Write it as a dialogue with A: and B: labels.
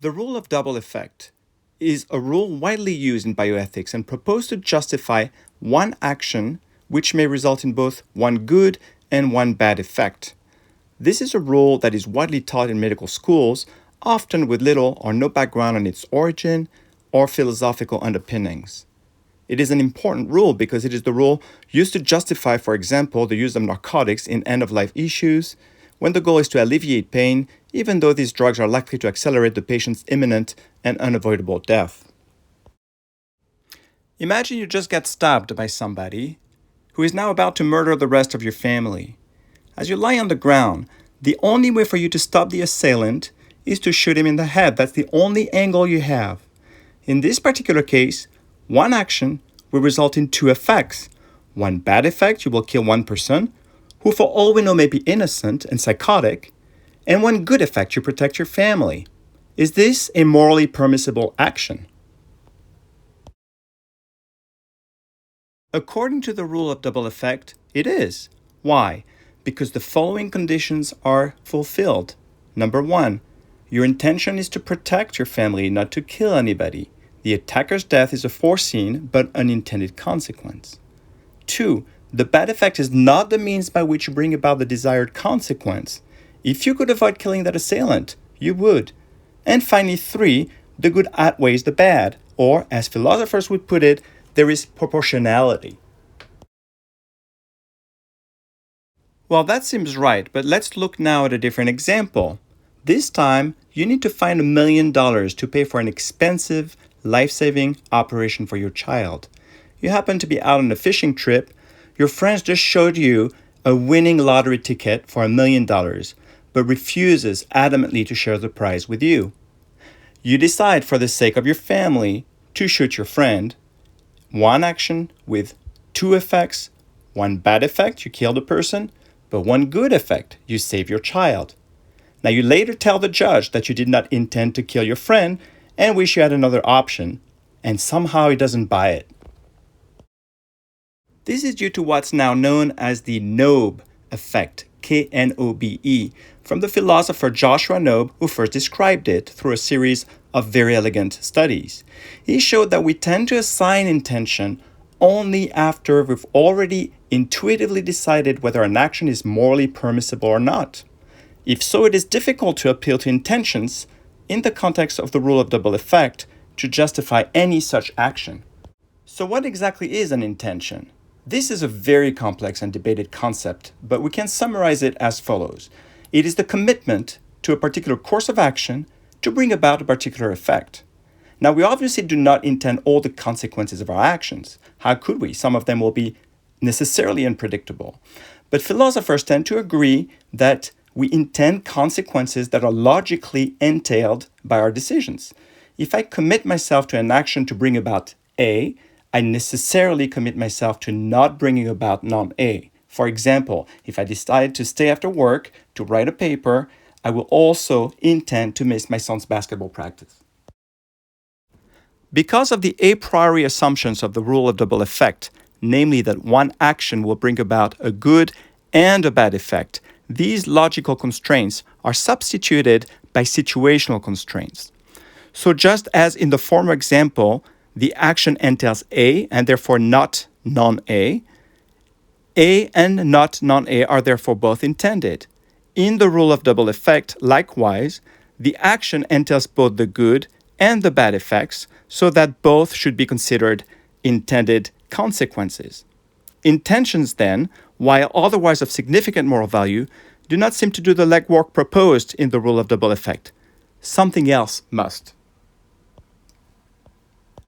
A: The rule of double effect is a rule widely used in bioethics and proposed to justify one action which may result in both one good and one bad effect. This is a rule that is widely taught in medical schools, often with little or no background on its origin or philosophical underpinnings. It is an important rule because it is the rule used to justify, for example, the use of narcotics in end-of-life issues, when the goal is to alleviate pain, even though these drugs are likely to accelerate the patient's imminent and unavoidable death. Imagine you just get stabbed by somebody who is now about to murder the rest of your family. As you lie on the ground, the only way for you to stop the assailant is to shoot him in the head. That's the only angle you have. In this particular case, one action will result in two effects. One bad effect, you will kill one person, who for all we know may be innocent and psychotic, and one good effect, you protect your family. Is this a morally permissible action? According to the rule of double effect, it is. Why? Because the following conditions are fulfilled. Number one, your intention is to protect your family, not to kill anybody. The attacker's death is a foreseen but unintended consequence. 2. The bad effect is not the means by which you bring about the desired consequence. If you could avoid killing that assailant, you would. And finally, 3. The good outweighs the bad, or as philosophers would put it, there is proportionality. Well, that seems right, but let's look now at a different example. This time, you need to find $1 million to pay for an expensive, life-saving operation for your child. You happen to be out on a fishing trip. Your friends just showed you a winning lottery ticket for $1 million, but refuses adamantly to share the prize with you. You decide, for the sake of your family, to shoot your friend. One action with two effects. One bad effect, you kill the person, but one good effect, you save your child. Now you later tell the judge that you did not intend to kill your friend and wish you had another option, and somehow he doesn't buy it. This is due to what's now known as the Knobe effect, K-N-O-B-E, from the philosopher Joshua Knobe, who first described it through a series of very elegant studies. He showed that we tend to assign intention only after we've already intuitively decided whether an action is morally permissible or not. If so, it is difficult to appeal to intentions in the context of the rule of double effect to justify any such action. So what exactly is an intention? This is a very complex and debated concept, but we can summarize it as follows. It is the commitment to a particular course of action to bring about a particular effect. Now, we obviously do not intend all the consequences of our actions. How could we? Some of them will be necessarily unpredictable. But philosophers tend to agree that we intend consequences that are logically entailed by our decisions. If I commit myself to an action to bring about A, I necessarily commit myself to not bringing about non-A. For example, if I decide to stay after work to write a paper, I will also intend to miss my son's basketball practice. Because of the a priori assumptions of the rule of double effect, namely that one action will bring about a good and a bad effect, these logical constraints are substituted by situational constraints. So just as in the former example, the action entails A and therefore not non-A, A and not non-A are therefore both intended. In the rule of double effect, likewise, the action entails both the good and the bad effects, so that both should be considered intended consequences. Intentions, then, while otherwise of significant moral value, do not seem to do the legwork proposed in the rule of double effect. Something else must.